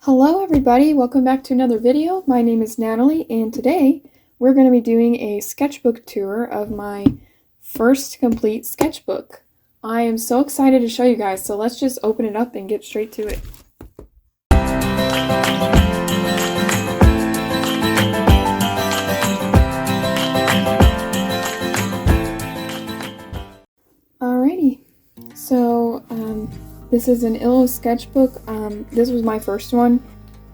Hello everybody, welcome back to another video. My name is Natalie and today we're going to be doing a sketchbook tour of my first complete sketchbook. I am so excited to show you guys, so let's just open it up and get straight to it. Alrighty, so this is an Illo sketchbook. This was my first one.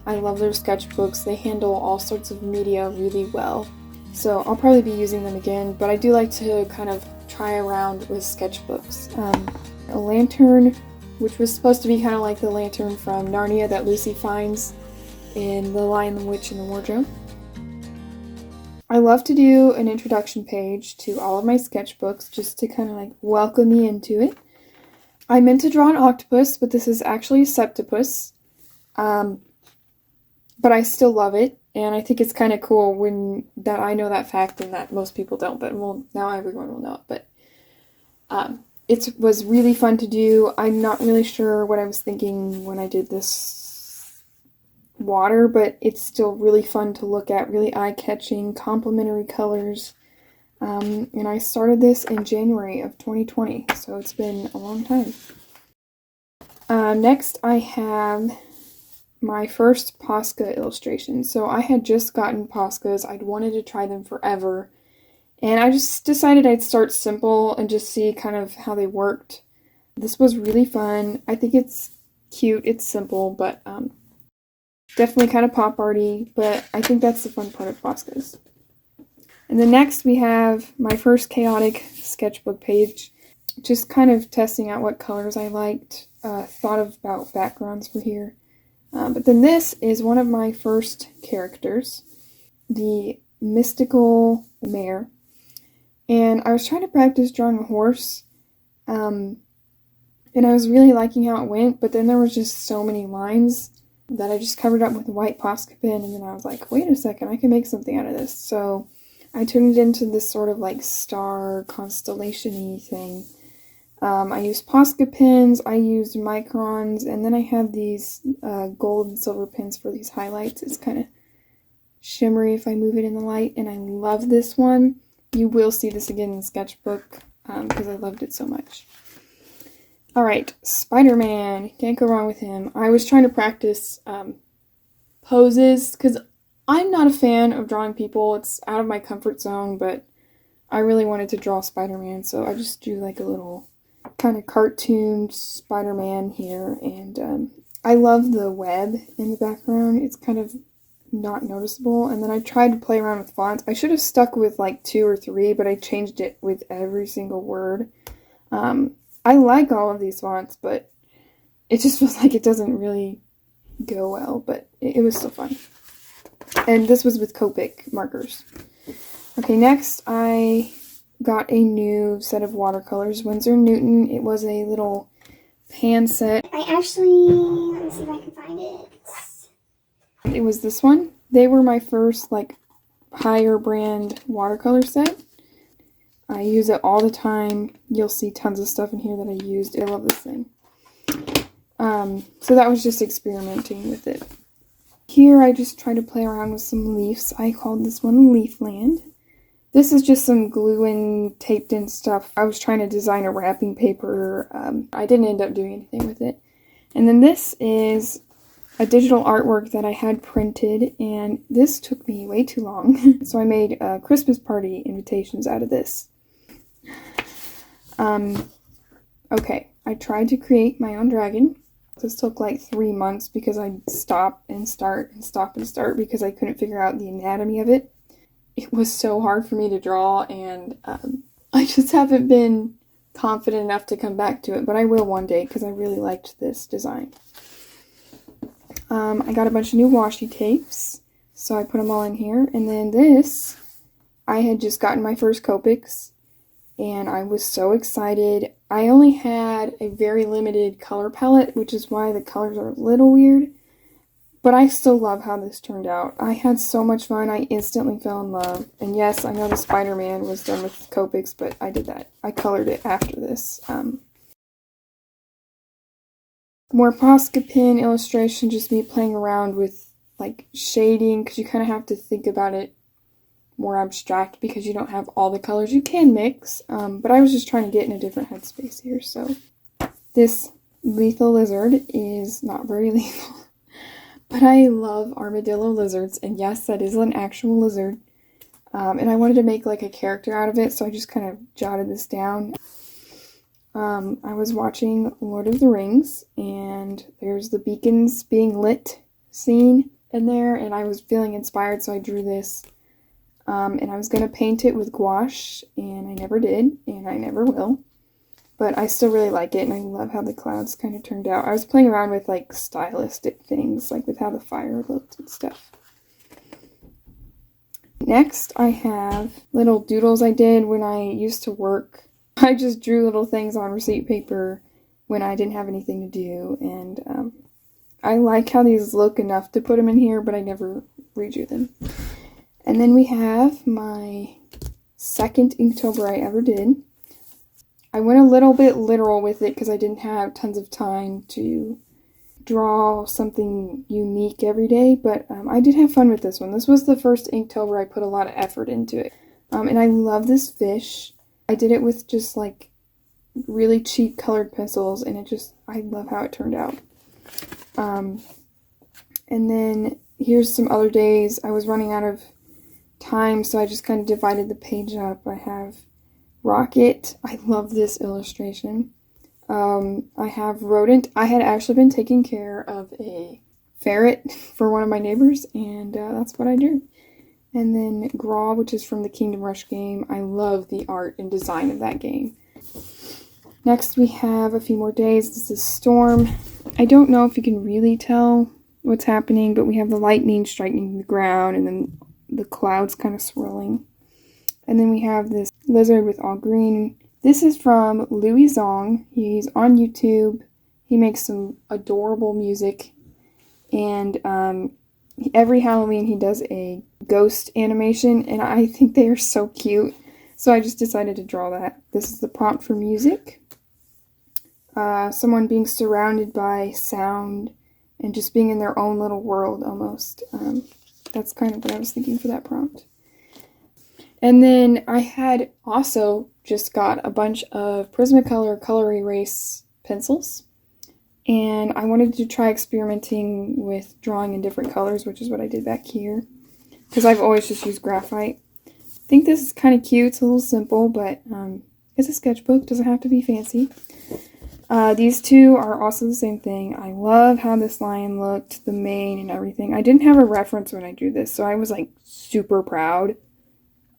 I love their sketchbooks. They handle all sorts of media really well. So I'll probably be using them again, but I do like to kind of try around with sketchbooks. A lantern, which was supposed to be kind of like the lantern from Narnia that Lucy finds in The Lion, the Witch, and the Wardrobe. I love to do an introduction page to all of my sketchbooks just to kind of like welcome me into it. I meant to draw an octopus, but this is actually a septopus. But I still love it, and I think it's kind of cool when that I know that fact and that most people don't, but well, now everyone will know it. But it was really fun to do. I'm not really sure what I was thinking when I did this water, but it's still really fun to look at, really eye-catching, complementary colors. And I started this in January of 2020, so it's been a long time. Next, I have my first Posca illustration. So I had just gotten Poscas. I'd wanted to try them forever. And I just decided I'd start simple and just see kind of how they worked. This was really fun. I think it's cute. It's simple, but definitely kind of pop arty. But I think that's the fun part of Poscas. And then next we have my first chaotic sketchbook page. Just kind of testing out what colors I liked. Thought about backgrounds for here. But then this is one of my first characters, the mystical mare. And I was trying to practice drawing a horse, and I was really liking how it went, but then there was just so many lines that I just covered up with a white Posca pen, and then I was like, wait a second, I can make something out of this. So I turned it into this sort of like star constellation-y thing. I used Posca pens, I used microns, and then I have these gold and silver pens for these highlights. It's kind of shimmery if I move it in the light, and I love this one. You will see this again in the sketchbook because I loved it so much. Alright, Spider-Man. Can't go wrong with him. I was trying to practice poses because I'm not a fan of drawing people. It's out of my comfort zone, but I really wanted to draw Spider-Man, so I just drew like a little kind of cartoon Spider-Man here, and I love the web in the background. It's kind of not noticeable. And then I tried to play around with fonts. I should have stuck with like 2 or 3, but I changed it with every single word. I like all of these fonts, but it just feels like it doesn't really go well, but it was still fun. And this was with Copic markers. Okay, next I got a new set of watercolors, Winsor & Newton. It was a little pan set. Let me see if I can find it. It was this one. They were my first like higher brand watercolor set. I use it all the time. You'll see tons of stuff in here that I used. I love this thing. So that was just experimenting with it. Here I just tried to play around with some leaves. I called this one Leafland. This is just some glue and taped in stuff. I was trying to design a wrapping paper. I didn't end up doing anything with it. And then this is a digital artwork that I had printed, and this took me way too long. So I made Christmas party invitations out of this. Okay, I tried to create my own dragon. This took like 3 months because I'd stop and start and stop and start because I couldn't figure out the anatomy of it. It was so hard for me to draw, and I just haven't been confident enough to come back to it, but I will one day because I really liked this design. I got a bunch of new washi tapes, so I put them all in here, and then this, I had just gotten my first Copics, and I was so excited. I only had a very limited color palette, which is why the colors are a little weird. But I still love how this turned out. I had so much fun. I instantly fell in love. And yes, I know the Spider-Man was done with Copics, but I did that. I colored it after this. More Posca pin illustration, just me playing around with like shading, because you kind of have to think about it more abstract because you don't have all the colors. You can mix, but I was just trying to get in a different headspace here. So this lethal lizard is not very lethal, but I love armadillo lizards, and yes, that is an actual lizard. And I wanted to make like a character out of it, so I just kind of jotted this down. I was watching Lord of the Rings, and there's the beacons being lit scene in there, and I was feeling inspired, so I drew this. And I was going to paint it with gouache, and I never did, and I never will. But I still really like it, and I love how the clouds kind of turned out. I was playing around with like stylistic things, like with how the fire looked and stuff. Next, I have little doodles I did when I used to work. I just drew little things on receipt paper when I didn't have anything to do, and I like how these look enough to put them in here, but I never redrew them. And then we have my second Inktober I ever did. I went a little bit literal with it because I didn't have tons of time to draw something unique every day, but I did have fun with this one. This was the first Inktober I put a lot of effort into it. And I love this fish. I did it with just like really cheap colored pencils, and I love how it turned out. And then here's some other days. I was running out of time, so I just kind of divided the page up. I have Rocket. I love this illustration. I have Rodent. I had actually been taking care of a ferret for one of my neighbors, and that's what I drew. And then Graw, which is from the Kingdom Rush game. I love the art and design of that game. Next, we have a few more days. This is Storm. I don't know if you can really tell what's happening, but we have the lightning striking the ground, and then the clouds kind of swirling. And then we have this lizard with all green. This is from Louis Zong. He's on YouTube. He makes some adorable music. And every Halloween he does a ghost animation, and I think they are so cute. So I just decided to draw that. This is the prompt for music. Someone being surrounded by sound and just being in their own little world almost. That's kind of what I was thinking for that prompt. And then I had also just got a bunch of Prismacolor color erase pencils, and I wanted to try experimenting with drawing in different colors, which is what I did back here, because I've always just used graphite. I think this is kind of cute. It's a little simple, but it's a sketchbook. Doesn't have to be fancy. These two are also the same thing. I love how this lion looked, the mane and everything. I didn't have a reference when I drew this, so I was like super proud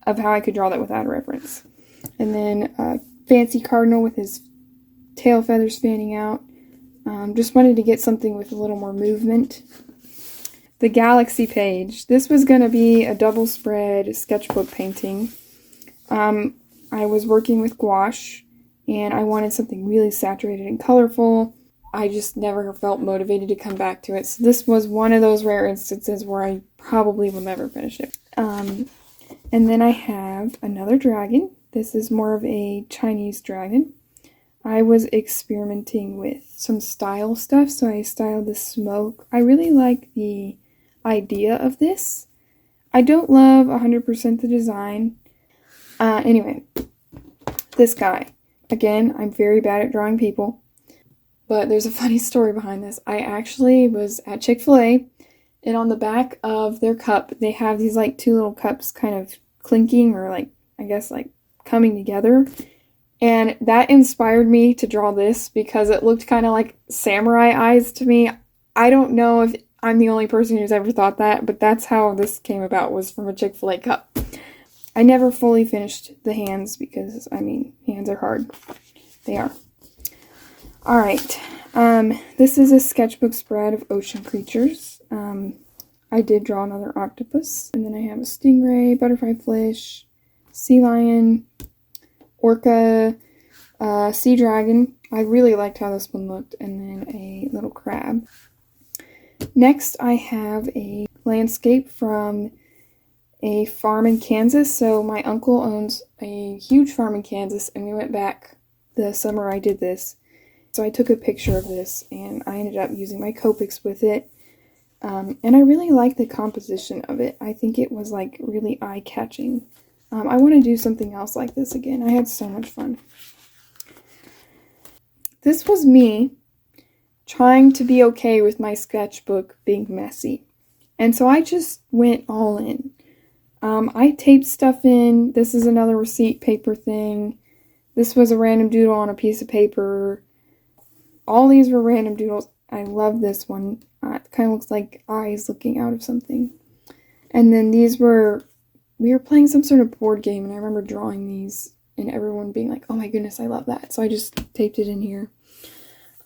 of how I could draw that without a reference. And then Fancy Cardinal with his tail feathers fanning out. Just wanted to get something with a little more movement. The Galaxy page. This was going to be a double spread sketchbook painting. I was working with gouache, and I wanted something really saturated and colorful. I just never felt motivated to come back to it. So this was one of those rare instances where I probably will never finish it. And then I have another dragon. This is more of a Chinese dragon. I was experimenting with some style stuff, so I styled the smoke. I really like the idea of this. I don't love 100% the design. Anyway, this guy. Again, I'm very bad at drawing people, but there's a funny story behind this. I actually was at Chick-fil-A, and on the back of their cup, they have these like two little cups kind of clinking, or like, I guess like coming together. And that inspired me to draw this because it looked kind of like samurai eyes to me. I don't know if I'm the only person who's ever thought that, but that's how this came about, was from a Chick-fil-A cup. I never fully finished the hands because, I mean, hands are hard. They are. Alright, this is a sketchbook spread of ocean creatures. I did draw another octopus, and then I have a stingray, butterfly fish, sea lion, orca, sea dragon. I really liked how this one looked, and then a little crab. Next, I have a landscape from a farm in Kansas. So my uncle owns a huge farm in Kansas, and we went back the summer I did this. So I took a picture of this and I ended up using my Copics with it. And I really like the composition of it. I think it was like really eye-catching. I want to do something else like this again. I had so much fun. This was me trying to be okay with my sketchbook being messy. And so I just went all in. I taped stuff in. This is another receipt paper thing. This was a random doodle on a piece of paper. All these were random doodles. I love this one. It kind of looks like eyes looking out of something. And then we were playing some sort of board game, and I remember drawing these and everyone being like, oh my goodness, I love that. So I just taped it in here.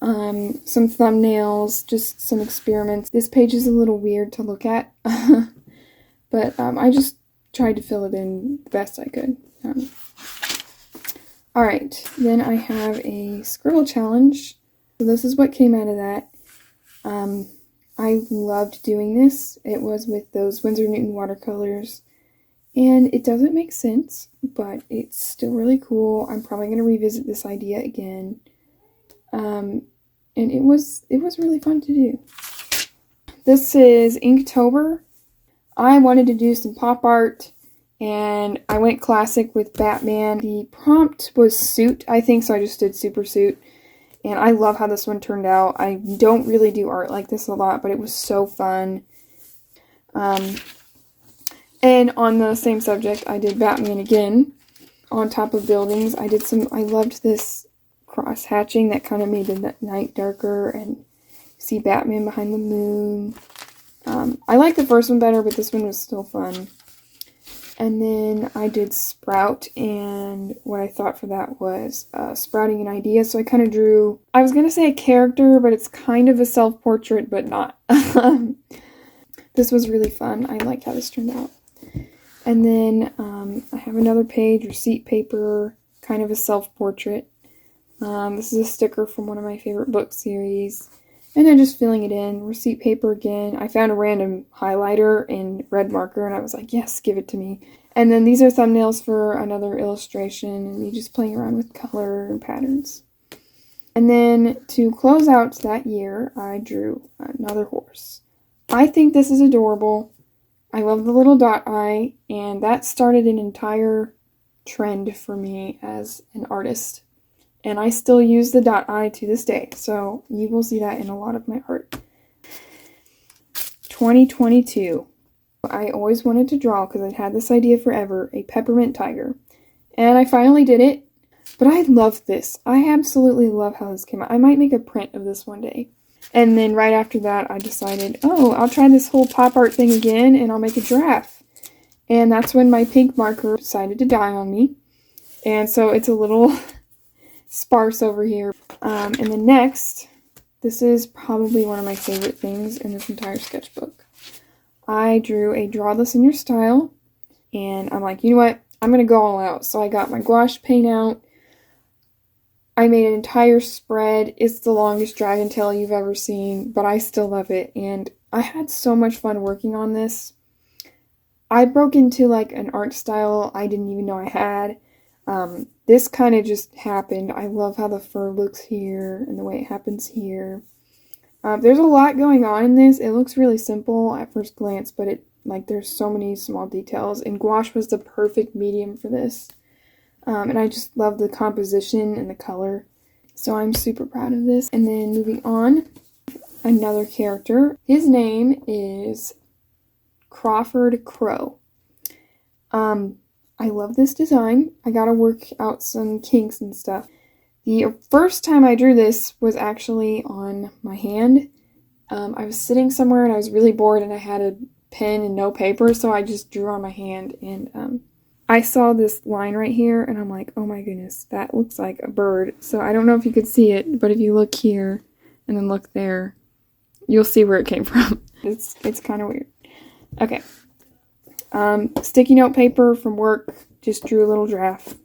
Some thumbnails, just some experiments. This page is a little weird to look at, but I just tried to fill it in the best I could. Alright, then I have a scribble challenge. So this is what came out of that. I loved doing this. It was with those Winsor Newton watercolors. And it doesn't make sense, but it's still really cool. I'm probably going to revisit this idea again. And it was really fun to do. This is Inktober. I wanted to do some pop art, and I went classic with Batman. The prompt was suit, I think, so I just did super suit. And I love how this one turned out. I don't really do art like this a lot, but it was so fun. And on the same subject, I did Batman again. On top of buildings, I loved this cross hatching that kind of made the night darker, and see Batman behind the moon. I like the first one better, but this one was still fun. And then I did Sprout, and what I thought for that was sprouting an idea. So I kind of drew, I was going to say a character, but it's kind of a self-portrait, but not. This was really fun. I like how this turned out. And then I have another page, receipt paper, kind of a self-portrait. This is a sticker from one of my favorite book series. And then just filling it in. Receipt paper again. I found a random highlighter and red marker, and I was like, yes, give it to me. And then these are thumbnails for another illustration, and me just playing around with color and patterns. And then to close out that year, I drew another horse. I think this is adorable. I love the little dot eye, and that started an entire trend for me as an artist. And I still use the dot eye to this day, so you will see that in a lot of my art. 2022. I always wanted to draw, because I'd had this idea forever, a peppermint tiger. And I finally did it, but I love this. I absolutely love how this came out. I might make a print of this one day. And then right after that, I decided, oh, I'll try this whole pop art thing again, and I'll make a giraffe. And that's when my pink marker decided to die on me. And so it's a little sparse over here. And then next, this is probably one of my favorite things in this entire sketchbook. I drew a Draw This in Your Style, and I'm like, you know what? I'm going to go all out. So I got my gouache paint out. I made an entire spread. It's the longest dragon tail you've ever seen, but I still love it, and I had so much fun working on this. I broke into like an art style I didn't even know I had. This kind of just happened. I love how the fur looks here and the way it happens here. There's a lot going on in this. It looks really simple at first glance, but there's so many small details, and gouache was the perfect medium for this. And I just love the composition and the color. So I'm super proud of this. And then moving on, another character. His name is Crawford Crow. I love this design. I gotta work out some kinks and stuff. The first time I drew this was actually on my hand. I was sitting somewhere and I was really bored, and I had a pen and no paper, so I just drew on my hand, and I saw this line right here, and I'm like, oh my goodness, that looks like a bird. So I don't know if you could see it, but if you look here and then look there, you'll see where it came from. It's kind of weird. Okay. Sticky note paper from work, just drew a little draft.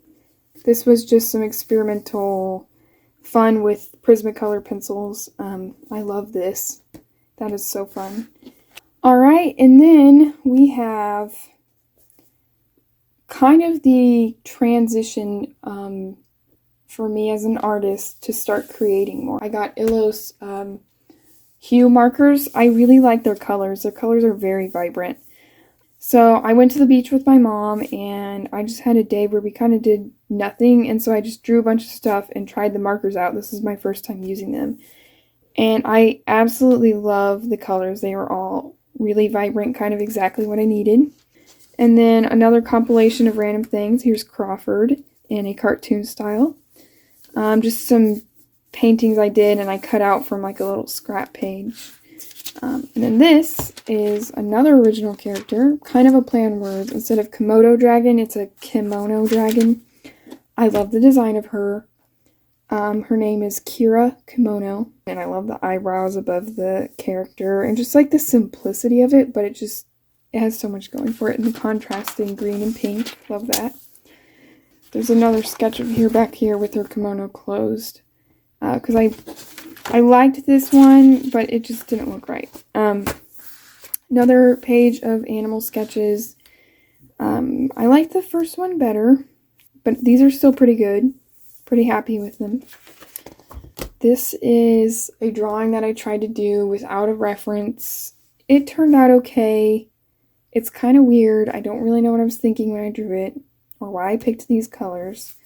This was just some experimental fun with Prismacolor pencils. I love this. That is so fun. All right, and then we have kind of the transition for me as an artist to start creating more. I got Illos hue markers. I really like their colors. Their colors are very vibrant. So I went to the beach with my mom, and I just had a day where we kind of did nothing, and so I just drew a bunch of stuff and tried the markers out. This is my first time using them. And I absolutely love the colors. They were all really vibrant, kind of exactly what I needed. And then another compilation of random things. Here's Crawford in a cartoon style. Just some paintings I did and I cut out from like a little scrap page. And then this is another original character, kind of a play on words. Instead of Komodo dragon, it's a kimono dragon. I love the design of her. Her name is Kira Kimono, and I love the eyebrows above the character and just like the simplicity of it, but it has so much going for it, and the contrasting green and pink. Love that. There's another sketch of her back here with her kimono closed, because I liked this one, but it just didn't look right. Another page of animal sketches. I like the first one better, but these are still pretty good. Pretty happy with them. This is a drawing that I tried to do without a reference. It turned out okay. It's kind of weird. I don't really know what I was thinking when I drew it, or why I picked these colors.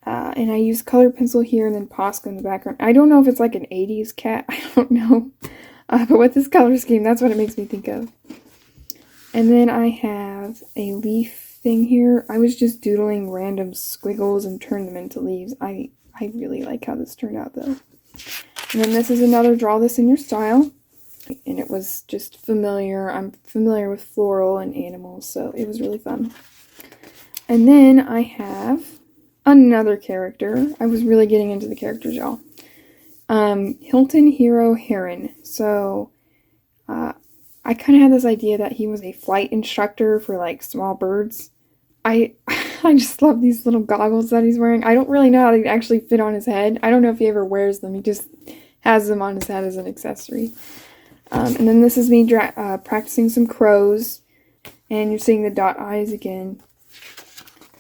And I used color pencil here and then Posca in the background. I don't know if it's like an 80s cat. I don't know. But with this color scheme, that's what it makes me think of. And then I have a leaf thing here. I was just doodling random squiggles and turned them into leaves. I really like how this turned out though. And then this is another draw this in your style. And it was just familiar. I'm familiar with floral and animals, so it was really fun. And then I have another character. I was really getting into the characters, y'all. Hilton Hero Heron. So, I kind of had this idea that he was a flight instructor for like small birds. I just love these little goggles that he's wearing. I don't really know how they actually fit on his head. I don't know if he ever wears them. He just has them on his head as an accessory. And then this is me practicing some crows. And you're seeing the dot eyes again.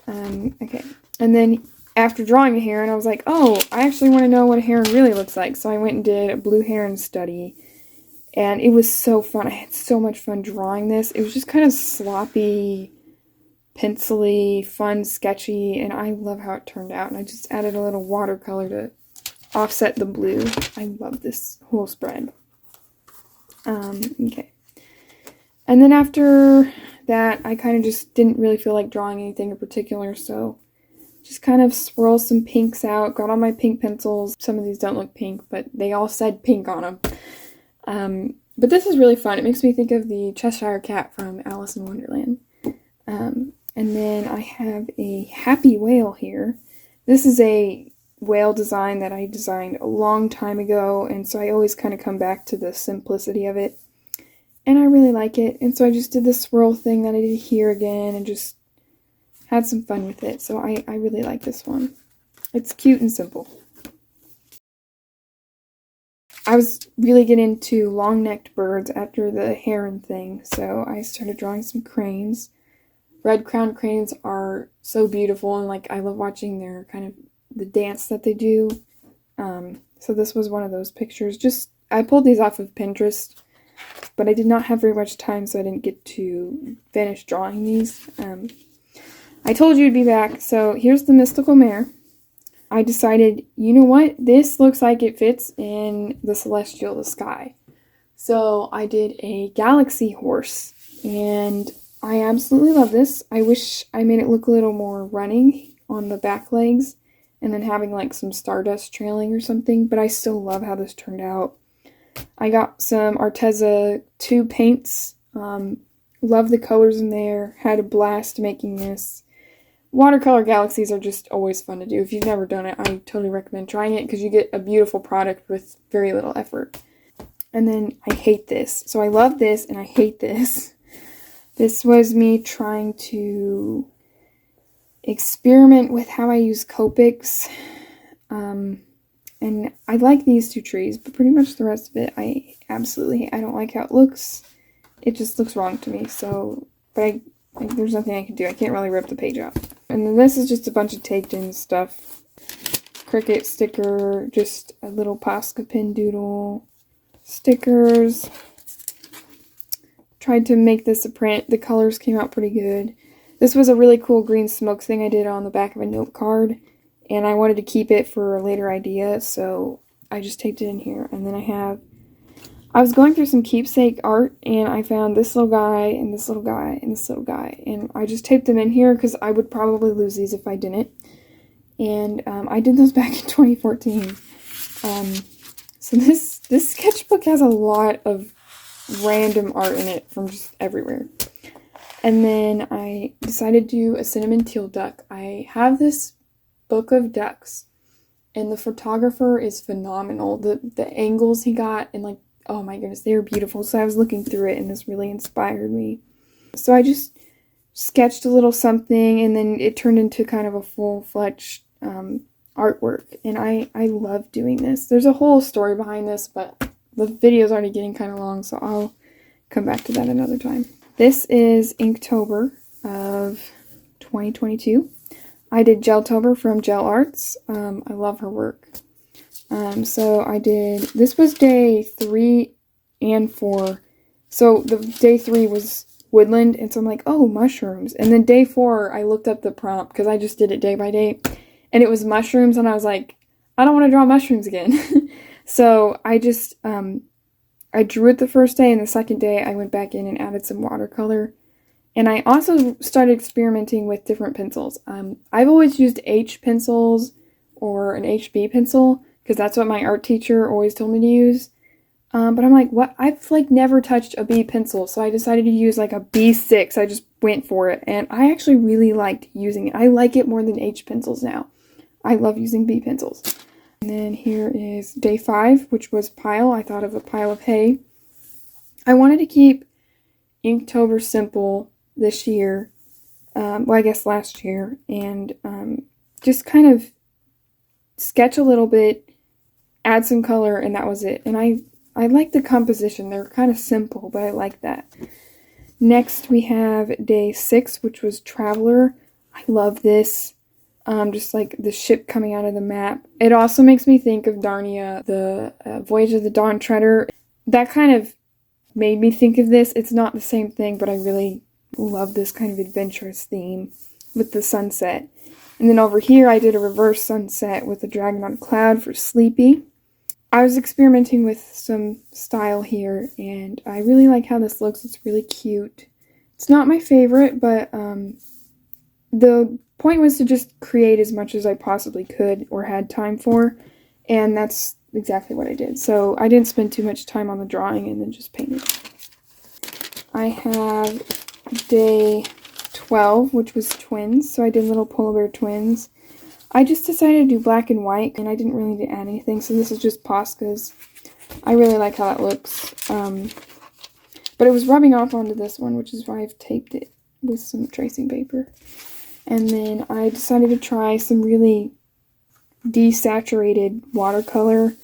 Okay. And then after drawing a heron, I was like, oh, I actually want to know what a heron really looks like. So I went and did a blue heron study. And it was so fun. I had so much fun drawing this. It was just kind of sloppy, pencily, fun, sketchy, and I love how it turned out. And I just added a little watercolor to offset the blue. I love this whole spread. Okay. And then after that, I kind of just didn't really feel like drawing anything in particular, so just kind of swirl some pinks out. Got all my pink pencils. Some of these don't look pink, but they all said pink on them. But this is really fun. It makes me think of the Cheshire Cat from Alice in Wonderland. And then I have a happy whale here. This is a whale design that I designed a long time ago, and so I always kind of come back to the simplicity of it. And I really like it, and so I just did the swirl thing that I did here again and just had some fun with it. So I really like this one. It's cute and simple. I was really getting into long-necked birds after the heron thing, so I started drawing some cranes. Red-crowned cranes are so beautiful, and like I love watching their kind of the dance that they do. So this was one of those pictures. I pulled these off of Pinterest, but I did not have very much time, so I didn't get to finish drawing these. I told you to be back, so here's the mystical mare. I decided, you know what, this looks like it fits in the celestial, the sky. So I did a galaxy horse, and I absolutely love this. I wish I made it look a little more running on the back legs, and then having like some stardust trailing or something, but I still love how this turned out. I got some Arteza 2 paints, love the colors in there, had a blast making this. Watercolor galaxies are just always fun to do. If you've never done it, I totally recommend trying it because you get a beautiful product with very little effort. And then I hate this. So I love this and I hate this. This was me trying to experiment with how I use Copics. And I like these 2 trees, but pretty much the rest of it I absolutely hate. I don't like how it looks. It just looks wrong to me. So, but there's nothing I can do. I can't really rip the page out. And then this is just a bunch of taped in stuff. Cricut sticker, just a little Posca pin doodle, stickers. Tried to make this a print. The colors came out pretty good. This was a really cool green smoke thing I did on the back of a note card, and I wanted to keep it for a later idea, so I just taped it in here. And then I was going through some keepsake art, and I found this little guy, and this little guy, and this little guy, and I just taped them in here because I would probably lose these if I didn't. And I did those back in 2014. So this sketchbook has a lot of random art in it from just everywhere. And then I decided to do a cinnamon teal duck. I have this book of ducks, and the photographer is phenomenal. The angles he got, and like, oh my goodness, they were beautiful. So I was looking through it, and this really inspired me. So I just sketched a little something, and then it turned into kind of a full-fledged artwork. And I love doing this. There's a whole story behind this, but the video's already getting kind of long, so I'll come back to that another time. This is Inktober of 2022. I did Geltober from JoyArts. I love her work. So I did, this was day 3 and 4. So the day 3 was woodland, and so I'm like, oh, mushrooms. And then day 4, I looked up the prompt, because I just did it day by day, and it was mushrooms, and I was like, I don't want to draw mushrooms again. So I just, I drew it the first day, and the second day I went back in and added some watercolor. And I also started experimenting with different pencils. I've always used H pencils or an HB pencil, because that's what my art teacher always told me to use. But I'm like, what? I've like never touched a B pencil, so I decided to use like a B6. I just went for it, and I actually really liked using it. I like it more than H pencils now. I love using B pencils. And then here is day 5, which was pile. I thought of a pile of hay. I wanted to keep Inktober simple this year, well, I guess last year, and just kind of sketch a little bit, add some color, and that was it. And I like the composition. They're kind of simple, but I like that. Next, we have day 6, which was Traveler. I love this. Just like the ship coming out of the map. It also makes me think of Narnia, the Voyage of the Dawn Treader. That kind of made me think of this. It's not the same thing, but I really love this kind of adventurous theme with the sunset. And then over here, I did a reverse sunset with a dragon on a cloud for Sleepy. I was experimenting with some style here, and I really like how this looks. It's really cute. It's not my favorite, but the point was to just create as much as I possibly could or had time for, and that's exactly what I did. So I didn't spend too much time on the drawing and then just painted. I have day 12, which was twins, so I did little polar bear twins. I just decided to do black and white, and I didn't really need to add anything, so this is just Posca's. I really like how that looks, but it was rubbing off onto this one, which is why I've taped it with some tracing paper. And then I decided to try some really desaturated watercolor,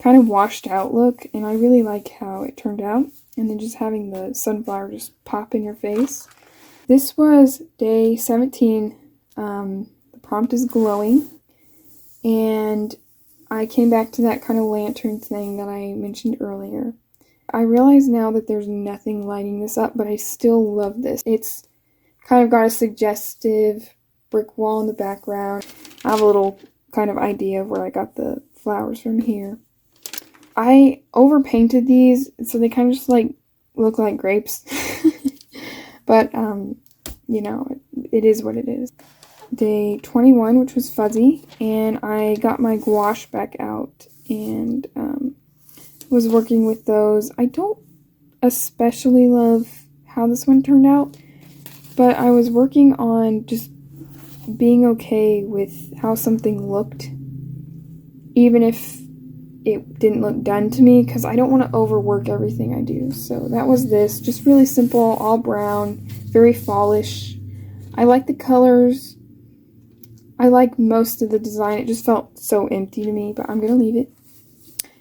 kind of washed out look, and I really like how it turned out. And then just having the sunflower just pop in your face. This was day 17. The prompt is glowing, and I came back to that kind of lantern thing that I mentioned earlier. I realize now that there's nothing lighting this up, but I still love this. It's kind of got a suggestive brick wall in the background. I have a little kind of idea of where I got the flowers from here. I overpainted these, so they kind of just like look like grapes. But, you know, it is what it is. Day 21, which was fuzzy, and I got my gouache back out and was working with those. I don't especially love how this one turned out, but I was working on just being okay with how something looked, even if it didn't look done to me, because I don't want to overwork everything I do. So that was this, just really simple, all brown, very fallish. I like the colors. I like most of the design. It just felt so empty to me, but I'm going to leave it.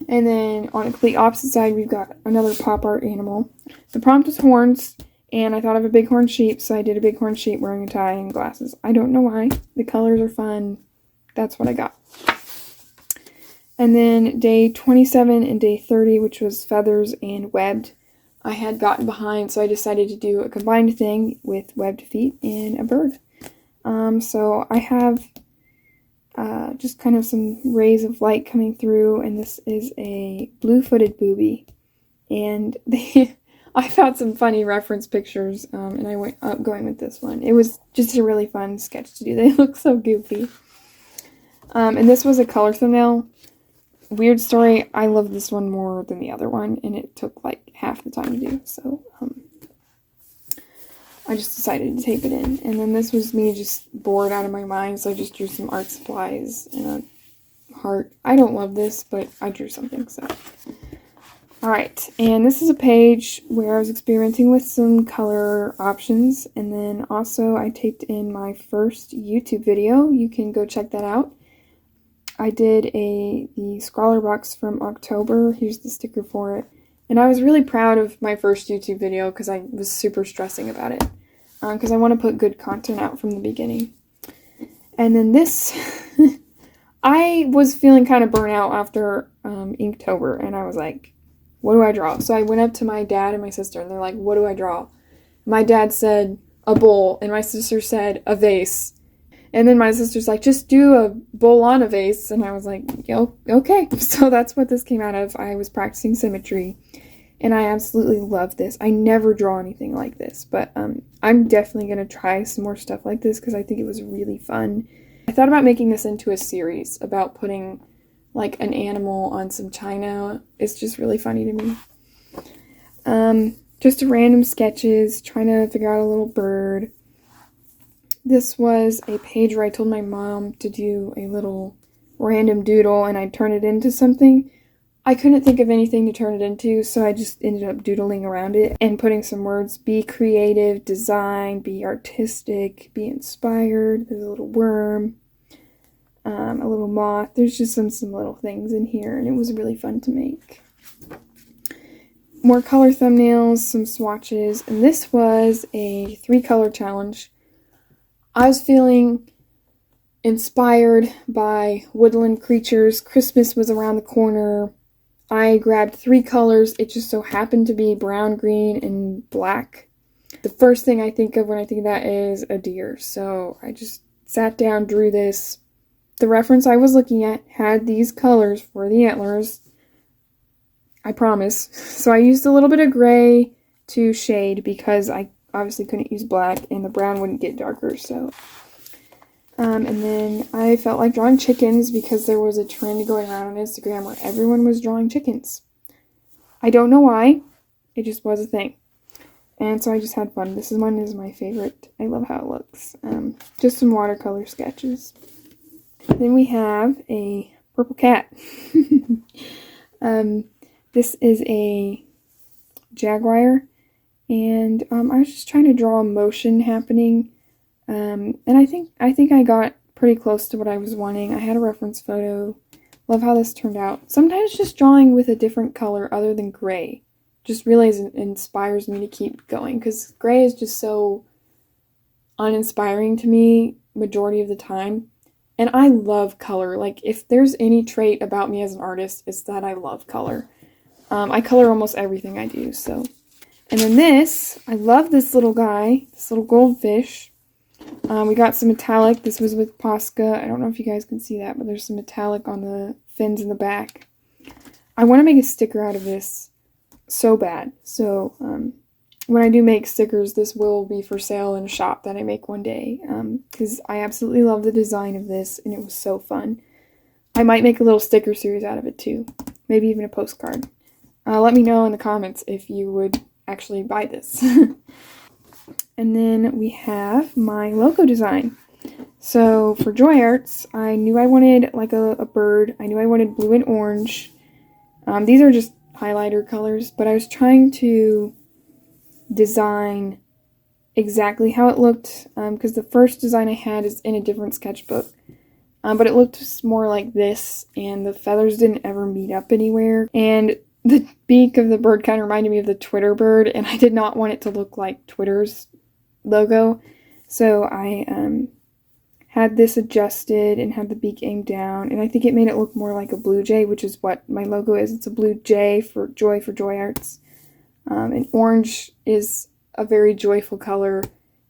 And then on a complete opposite side, we've got another pop art animal. The prompt is horns, and I thought of a bighorn sheep, so I did a bighorn sheep wearing a tie and glasses. I don't know why. The colors are fun. That's what I got. And then day 27 and day 30, which was feathers and webbed, I had gotten behind, so I decided to do a combined thing with webbed feet and a bird. So I have just kind of some rays of light coming through, and this is a blue-footed booby. And I found some funny reference pictures, and I went up going with this one. It was just a really fun sketch to do. They look so goofy. And this was a color thumbnail. Weird story, I love this one more than the other one, and it took like half the time to do, so I just decided to tape it in. And then this was me just bored out of my mind, so I just drew some art supplies and a heart. I don't love this, but I drew something, so. Alright, and this is a page where I was experimenting with some color options, and then also I taped in my first YouTube video. You can go check that out. I did the Scrawler box from October. Here's the sticker for it. And I was really proud of my first YouTube video because I was super stressing about it. Because I want to put good content out from the beginning. And then this, I was feeling kind of burnt out after Inktober. And I was like, what do I draw? So I went up to my dad and my sister and they're like, what do I draw? My dad said a bowl and my sister said a vase. And then my sister's like, just do a bowl on a vase. And I was like, yo, okay. So that's what this came out of. I was practicing symmetry. And I absolutely love this. I never draw anything like this. But I'm definitely going to try some more stuff like this because I think it was really fun. I thought about making this into a series about putting like an animal on some china. It's just really funny to me. Just random sketches, trying to figure out a little bird. This was a page where I told my mom to do a little random doodle and I'd turn it into something. I couldn't think of anything to turn it into, so I just ended up doodling around it and putting some words. Be creative, design, be artistic, be inspired. There's a little worm, a little moth. There's just some little things in here, and it was really fun to make. More color thumbnails, some swatches, and this was a 3-color challenge. I was feeling inspired by woodland creatures. Christmas was around the corner. I grabbed 3 colors. It just so happened to be brown, green, and black. The first thing I think of when I think of that is a deer. So I just sat down, drew this. The reference I was looking at had these colors for the antlers. I promise. So I used a little bit of gray to shade because I obviously couldn't use black and the brown wouldn't get darker, so. And then I felt like drawing chickens because there was a trend going around on Instagram where everyone was drawing chickens. I don't know why, it just was a thing. And so I just had fun. This one is my favorite. I love how it looks. Just some watercolor sketches. Then we have a purple cat. This is a jaguar. And I was just trying to draw motion happening, and I think I got pretty close to what I was wanting. I had a reference photo. Love how this turned out. Sometimes just drawing with a different color other than gray just really inspires me to keep going, because gray is just so uninspiring to me majority of the time. And I love color. Like, if there's any trait about me as an artist, it's that I love color. I color almost everything I do, so. And then this, I love this little guy, this little goldfish. We got some metallic. This was with Posca. I don't know if you guys can see that, but there's some metallic on the fins in the back. I want to make a sticker out of this so bad. So when I do make stickers, this will be for sale in a shop that I make one day. Because I absolutely love the design of this, and it was so fun. I might make a little sticker series out of it too. Maybe even a postcard. Let me know in the comments if you would actually buy this. And then we have my logo design. So for JoyArts, I knew I wanted like a bird. I knew I wanted blue and orange. These are just highlighter colors, but I was trying to design exactly how it looked, because the first design I had is in a different sketchbook. But it looked more like this, and the feathers didn't ever meet up anywhere. And the beak of the bird kind of reminded me of the Twitter bird, and I did not want it to look like Twitter's logo. So I had this adjusted and had the beak aimed down, and I think it made it look more like a blue jay, which is what my logo is. It's a blue jay for JoyArts. And orange is a very joyful color,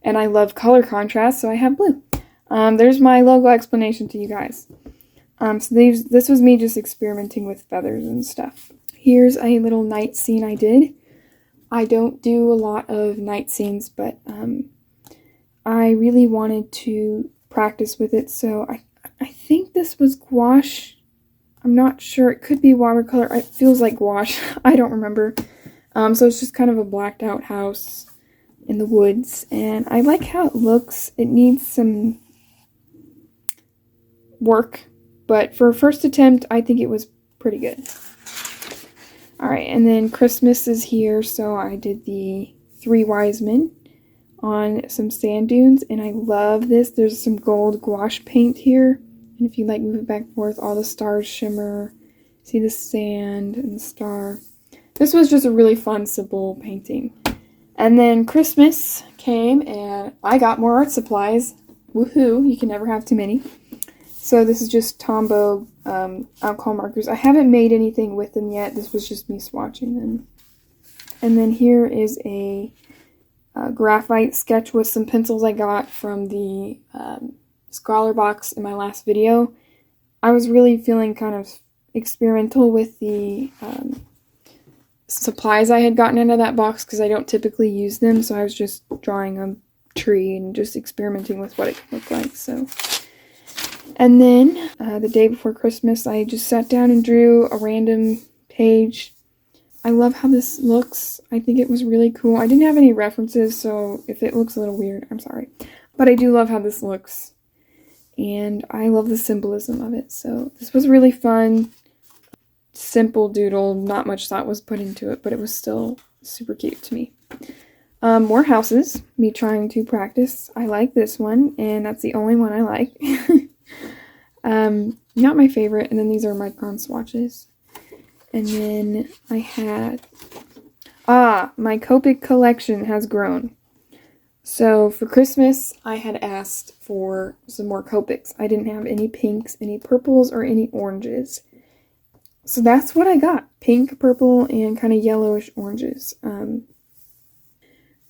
and I love color contrast, so I have blue. There's my logo explanation to you guys. So this was me just experimenting with feathers and stuff. Here's a little night scene I did. I don't do a lot of night scenes, but I really wanted to practice with it, so I think this was gouache. I'm not sure. It could be watercolor. It feels like gouache. I don't remember. So it's just kind of a blacked out house in the woods, and I like how it looks. It needs some work, but for a first attempt, I think it was pretty good. Alright, and then Christmas is here, so I did the 3 wise men on some sand dunes, and I love this. There's some gold gouache paint here, and if you like move it back and forth, all the stars shimmer. See the sand and the star. This was just a really fun, simple painting. And then Christmas came, and I got more art supplies. Woohoo, you can never have too many. So this is just Tombow alcohol markers. I haven't made anything with them yet. This was just me swatching them. And then here is a graphite sketch with some pencils I got from the Scholar box in my last video. I was really feeling kind of experimental with the supplies I had gotten out of that box because I don't typically use them, so I was just drawing a tree and just experimenting with what it could look like. So, and then the day before Christmas, I just sat down and drew a random page. I love how this looks. I think it was really cool. I didn't have any references, so if it looks a little weird, I'm sorry. But I do love how this looks, and I love the symbolism of it. So this was really fun. Simple doodle, not much thought was put into it, but it was still super cute to me. More houses, me trying to practice. I like this one, and that's the only one I like. Not my favorite, and then these are micron swatches. And then I had, my Copic collection has grown. So for Christmas, I had asked for some more Copics. I didn't have any pinks, any purples, or any oranges. So that's what I got. Pink, purple, and kind of yellowish oranges.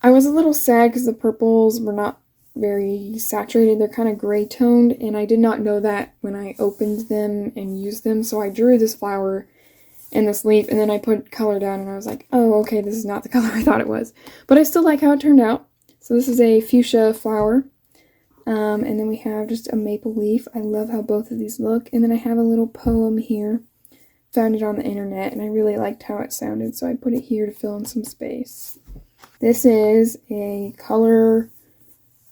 I was a little sad because the purples were not very saturated. They're kind of gray toned, and I did not know that when I opened them and used them. So I drew this flower and this leaf, and then I put color down, and I was like, oh, okay, this is not the color I thought it was. But I still like how it turned out. So this is a fuchsia flower. And then we have just a maple leaf. I love how both of these look. And then I have a little poem here. Found it on the internet, and I really liked how it sounded, so I put it here to fill in some space. This is a color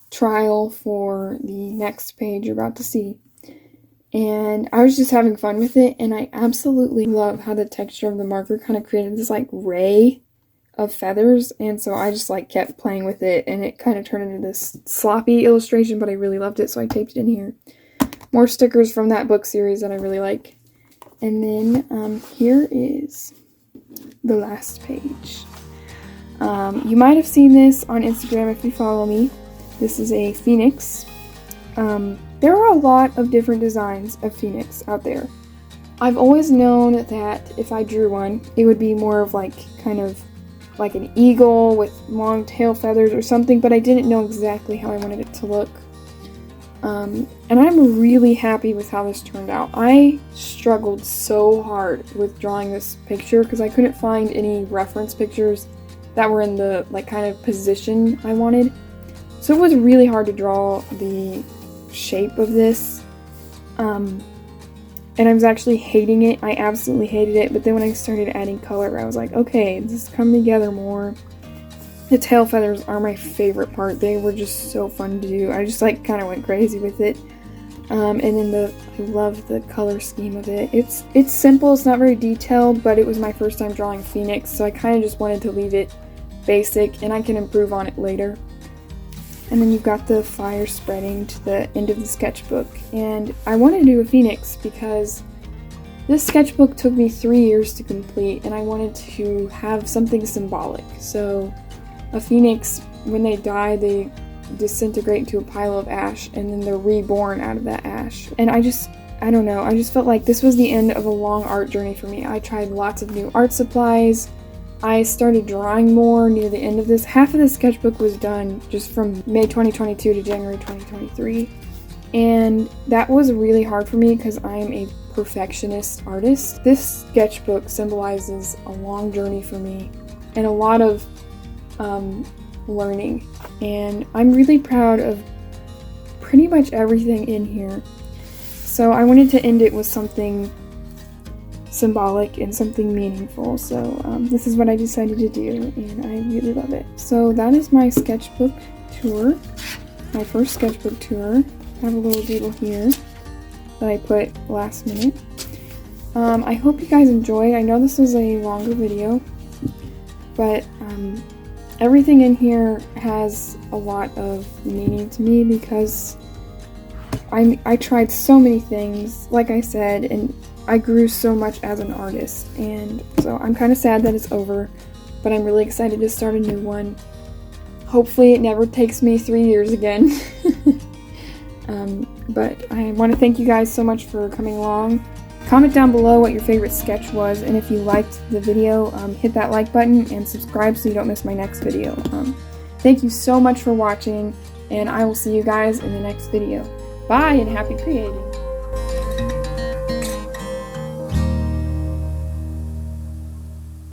trial for the next page you're about to see. And I was just having fun with it, and I absolutely love how the texture of the marker kind of created this like ray of feathers, and so I just like kept playing with it, and it kind of turned into this sloppy illustration, but I really loved it, so I taped it in here. More stickers from that book series that I really like. And then here is the last page. You might have seen this on Instagram if you follow me. This is a phoenix. There are a lot of different designs of phoenix out there. I've always known that if I drew one, it would be more of like kind of like an eagle with long tail feathers or something, but I didn't know exactly how I wanted it to look. And I'm really happy with how this turned out. I struggled so hard with drawing this picture because I couldn't find any reference pictures that were in the like kind of position I wanted. So it was really hard to draw the shape of this. And I was actually hating it. I absolutely hated it. But then when I started adding color, I was like, okay, this is coming together more. The tail feathers are my favorite part. They were just so fun to do. I just like kind of went crazy with it. And then I love the color scheme of it. It's simple, it's not very detailed, but it was my first time drawing Phoenix, so I kind of just wanted to leave it basic, and I can improve on it later. And then you've got the fire spreading to the end of the sketchbook. And I wanted to do a Phoenix because this sketchbook took me 3 years to complete, and I wanted to have something symbolic. So a phoenix, when they die, they disintegrate into a pile of ash, and then they're reborn out of that ash. And I don't know, I just felt like this was the end of a long art journey for me. I tried lots of new art supplies. I started drawing more near the end of this. Half of the sketchbook was done just from May 2022 to January 2023. And that was really hard for me because I'm a perfectionist artist. This sketchbook symbolizes a long journey for me and a lot of learning. And I'm really proud of pretty much everything in here. So I wanted to end it with something symbolic and something meaningful. So this is what I decided to do, and I really love it. So that is my sketchbook tour, my first sketchbook tour. I have a little doodle here that I put last minute. I hope you guys enjoyed. I know this is a longer video, but everything in here has a lot of meaning to me because I tried so many things, like I said, and I grew so much as an artist, and so I'm kind of sad that it's over, but I'm really excited to start a new one. Hopefully it never takes me 3 years again. But I want to thank you guys so much for coming along. Comment down below what your favorite sketch was, and if you liked the video, hit that like button and subscribe so you don't miss my next video. Thank you so much for watching, and I will see you guys in the next video. Bye, and happy creating!